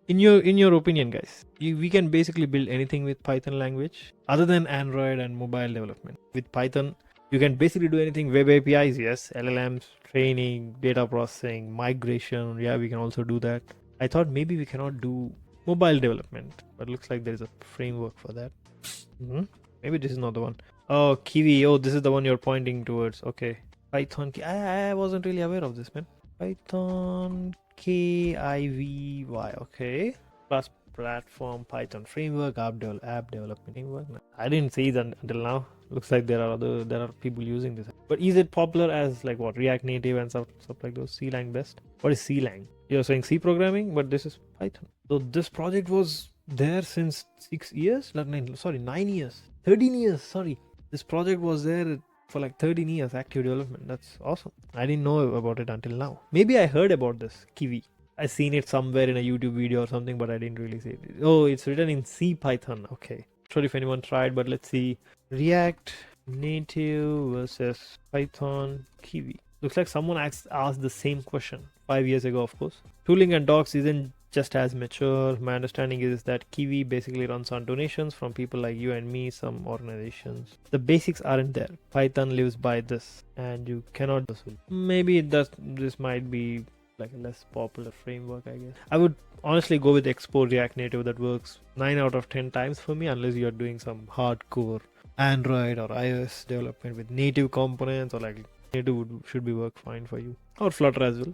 In your opinion, guys, we can basically build anything with Python language other than Android and mobile development. With Python, you can basically do anything. Web APIs, yes. LLMs, training, data processing, migration. Yeah, we can also do that. I thought maybe we cannot do mobile development, but looks like there is a framework for that. Maybe this is not the one. Oh, Kiwi. Oh, this is the one you're pointing towards. Okay. Python. I wasn't really aware of this, man. Python Kivy. Okay. Plus platform Python framework, app development framework. I didn't see that until now. Looks like there are people using this. But is it popular as like what, React Native and stuff like those? C-lang best. What is C-lang? You're saying C programming, but this is Python. So this project was there since 6 years. 9 years. 13 years. Sorry. This project was there for like 13 years active development. That's awesome. I didn't know about it until now. Maybe I heard about this Kiwi. I seen it somewhere in a YouTube video or something, but I didn't really see it. Oh, it's written in C Python. Okay. Sorry if anyone tried, but let's see. React Native versus Python Kiwi. Looks like someone asked the same question 5 years ago, of course. Tooling and docs isn't just as mature. My understanding is that Kiwi basically runs on donations from people like you and me, some organizations. The basics aren't there. Python lives by this, and you cannot. Maybe this might be like a less popular framework, I guess. I would honestly go with Export React Native. That works 9 out of 10 times for me, unless you're doing some hardcore Android or iOS development with native components, or like native should be work fine for you, or Flutter as well.